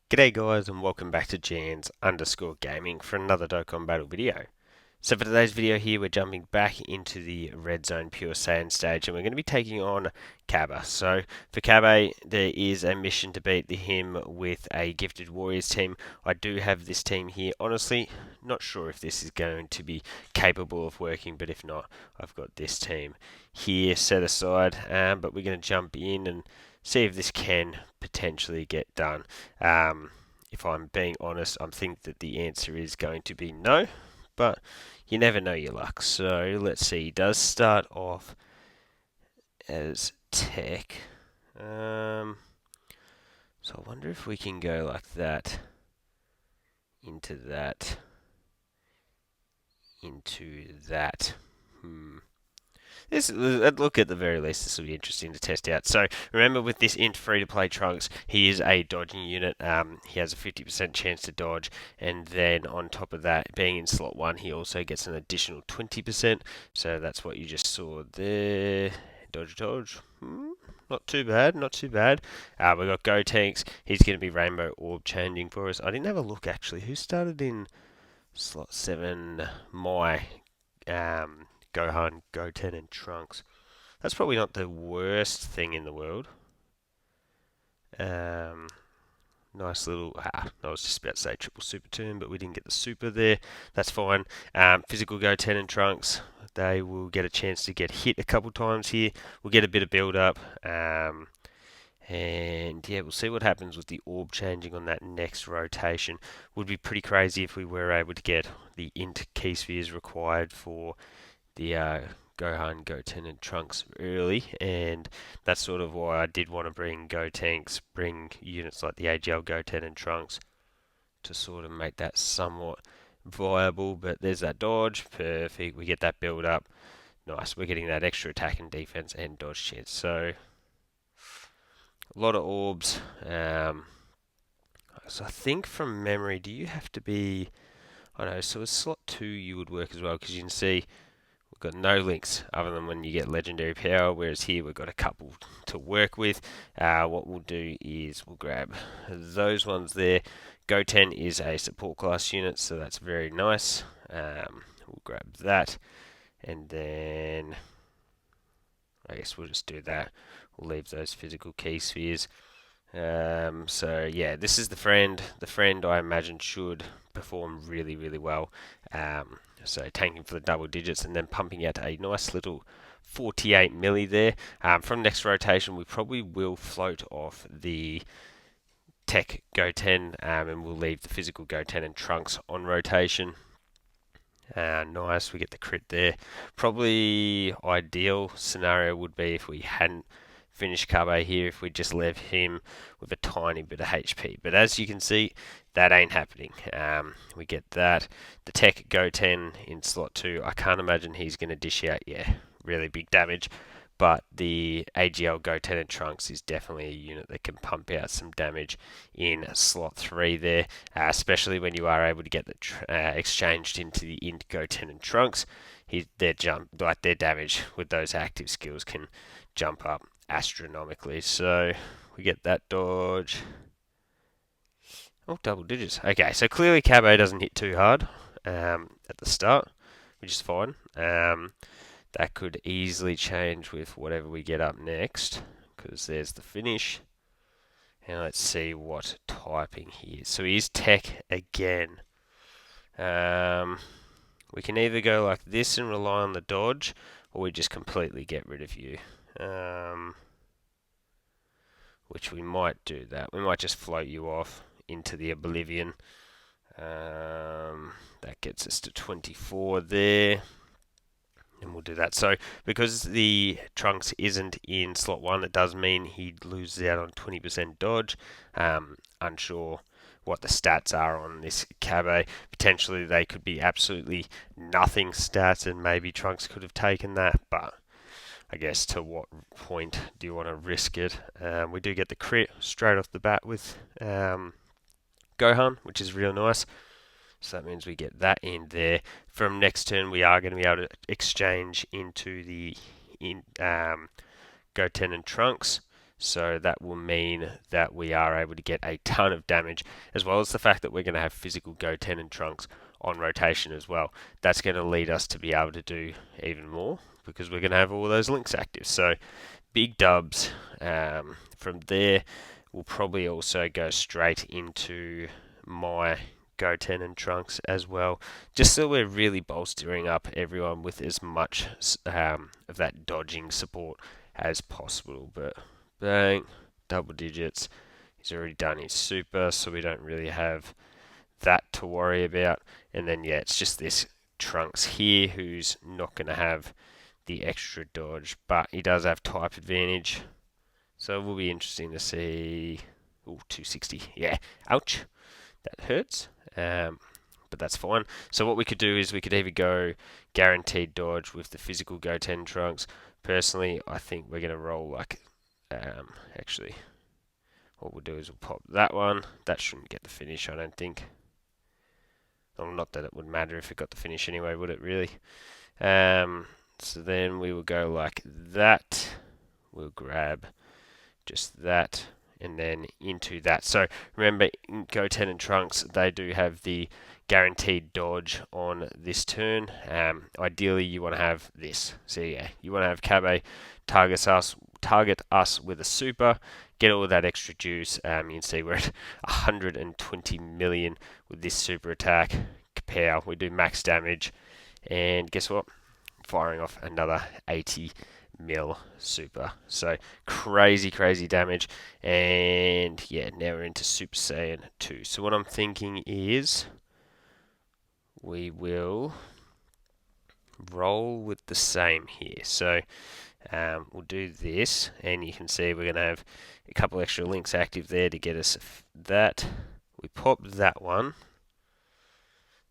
G'day guys and welcome back to Jans_gaming for another Dokkan Battle video. So for today's video here we're jumping back into the Red Zone Pure Saiyan stage and we're going to be taking on Cabba. So for Cabba there is a mission to beat him with a Gifted Warriors team. I do have this team here. Honestly, not sure if this is going to be capable of working, but if not, I've got this team here set aside. But we're going to jump in and see if this can potentially get done. If I'm being honest, I think that the answer is going to be no, but you never know your luck. So let's see. He does start off as tech. So I wonder if we can go like that, into that, into that. Look, at the very least, this will be interesting to test out. So remember, with this int free-to-play Trunks, he is a dodging unit. He has a 50% chance to dodge, and then on top of that, being in slot 1, he also gets an additional 20%. So that's what you just saw there. Dodge, dodge. Not too bad, not too bad. We've got Go Tanks. He's going to be Rainbow Orb changing for us. I didn't have a look, actually. Who started in slot 7? Gohan, Goten, and Trunks. That's probably not the worst thing in the world. Nice little. I was just about to say triple super turn, but we didn't get the super there. That's fine. Physical Goten and Trunks. They will get a chance to get hit a couple times here. We'll get a bit of build up. And yeah, we'll see what happens with the orb changing on that next rotation. Would be pretty crazy if we were able to get the int key spheres required for the Gohan, Goten, and Trunks early, and that's sort of why I did want to bring Gotenks, bring units like the AGL, Goten, and Trunks to sort of make that somewhat viable. But there's that dodge, perfect. We get that build up, nice. We're getting that extra attack and defense and dodge chance. So a lot of orbs. So I think from memory, do you have to be? I know. So a slot 2 you would work as well, because you can see we've got no links other than when you get legendary power, whereas here we've got a couple to work with. What we'll do is we'll grab those ones there. Goten is a support class unit, so that's very nice. We'll grab that, and then I guess we'll just do that. We'll leave those physical key spheres. So yeah, this is the friend. The friend I imagine should perform really, really well. So tanking for the double digits and then pumping out a nice little 48 milli there. From next rotation, we probably will float off the tech Goten, and we'll leave the physical Goten and Trunks on rotation. Nice, we get the crit there. Probably ideal scenario would be if we hadn't finished Cabba here, if we just left him with a tiny bit of HP. But as you can see, that ain't happening. We get that. The Tech Goten in slot 2, I can't imagine he's going to dish out, really big damage. But the AGL Goten and Trunks is definitely a unit that can pump out some damage in slot 3 there, especially when you are able to get the exchanged into the int Goten and Trunks. Their damage with those active skills can jump up astronomically. So we get that dodge. Oh, double digits. Okay, so clearly Cabba doesn't hit too hard at the start, which is fine. That could easily change with whatever we get up next, because there's the finish. And let's see what typing he is. So he's tech again. We can either go like this and rely on the dodge, or we just completely get rid of you. Which we might do that. We might just float you off into the oblivion. That gets us to 24 there. And we'll do that. So because the Trunks isn't in slot 1, it does mean he loses out on 20% dodge. Unsure what the stats are on this Cabba. Potentially they could be absolutely nothing stats, and maybe Trunks could have taken that, but I guess to what point do you want to risk it? We do get the crit straight off the bat with Gohan, which is real nice. So that means we get that in there. From next turn, we are going to be able to exchange into the Goten and Trunks. So that will mean that we are able to get a ton of damage, as well as the fact that we're going to have physical Goten and Trunks on rotation as well. That's going to lead us to be able to do even more because we're going to have all those links active. So big dubs. From there, we'll probably also go straight into my Goten and Trunks as well, just so we're really bolstering up everyone with as much of that dodging support as possible. But bang, double digits. He's already done his super, so we don't really have that to worry about. And then yeah, it's just this Trunks here who's not going to have the extra dodge, but he does have type advantage. So it will be interesting to see. Ooh, 260. Yeah, ouch. That hurts. But that's fine. So what we could do is we could either go guaranteed dodge with the physical Goten Trunks. Personally, I think we're going to roll like... actually, what we'll do is we'll pop that one. That shouldn't get the finish, I don't think. Well, not that it would matter if it got the finish anyway, would it really? So then we will go like that. We'll grab just that and then into that. So remember, in Goten and Trunks, they do have the guaranteed dodge on this turn. Ideally, you want to have this. So yeah, you want to have Cabba target us with a super, get all of that extra juice. You can see we're at 120 million with this super attack. Kapow, we do max damage, and guess what? Firing off another 80 mil super. So crazy damage. And yeah, now we're into Super Saiyan 2. So what I'm thinking is we will roll with the same here. So we'll do this, and you can see we're going to have a couple extra links active there to get us that. We pop that one.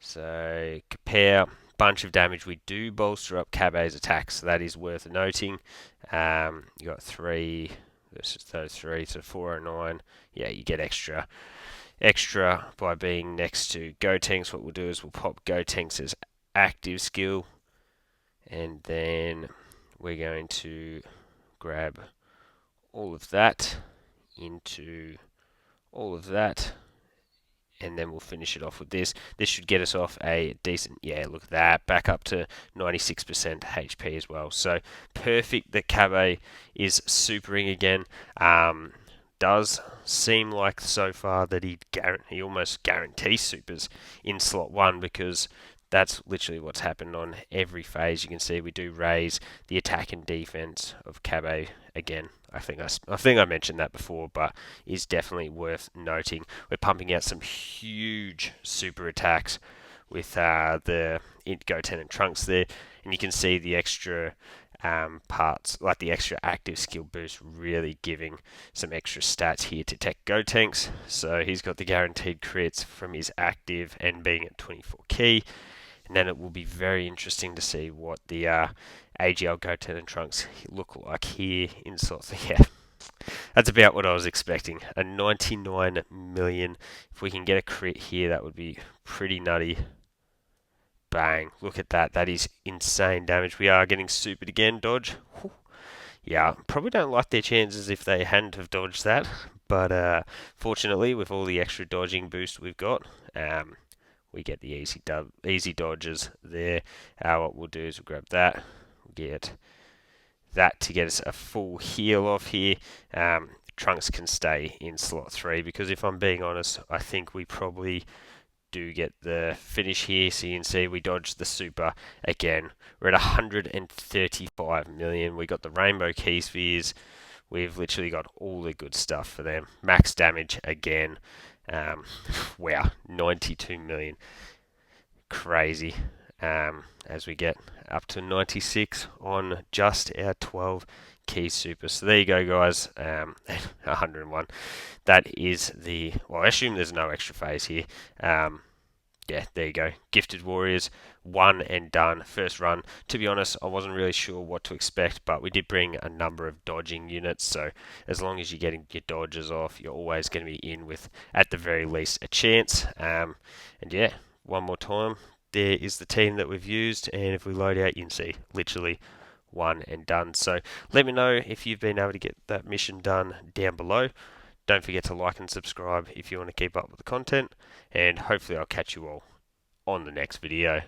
So compare bunch of damage. We do bolster up Cabba's attacks, so that is worth noting. You got 3 versus those 3, so 409. Yeah, you get extra by being next to Gotenks. What we'll do is we'll pop Gotenks' active skill, and then we're going to grab all of that into all of that, and then we'll finish it off with this. This should get us off a decent, yeah, look at that, back up to 96% HP as well. So perfect that Cabba is supering again. Does seem like so far that he almost guarantees supers in slot 1, because that's literally what's happened on every phase. You can see we do raise the attack and defense of Cabba again. I think I mentioned that before, but is definitely worth noting. We're pumping out some huge super attacks with the Goten and Trunks there, and you can see the extra parts, like the extra active skill boost, really giving some extra stats here to Tech Gotenks. So he's got the guaranteed crits from his active and being at 24 key. And then it will be very interesting to see what the AGL Goten and Trunks look like here in slot 3. Yeah, that's about what I was expecting. A 99 million. If we can get a crit here, that would be pretty nutty. Bang. Look at that. That is insane damage. We are getting supered again. Dodge. Whew. Yeah, probably don't like their chances if they hadn't have dodged that. But fortunately, with all the extra dodging boost we've got, we get the easy dodges there. What we'll do is we'll grab that, get that to get us a full heal off here. Trunks can stay in slot 3, because if I'm being honest, I think we probably do get the finish here. So you can see we dodged the super again. We're at 135 million. We got the rainbow key spheres. We've literally got all the good stuff for them. Max damage again. Wow, 92 million. Crazy. As we get up to 96 on just our 12 key super. So there you go, guys. 101. That is the... Well, I assume there's no extra phase here. Yeah, there you go. Gifted Warriors, 1 and done. First run. To be honest, I wasn't really sure what to expect, but we did bring a number of dodging units, so as long as you're getting your dodges off, you're always going to be in with, at the very least, a chance. And yeah, one more time. There is the team that we've used, and if we load out, you can see literally one and done. So let me know if you've been able to get that mission done down below. Don't forget to like and subscribe if you want to keep up with the content, and hopefully I'll catch you all on the next video.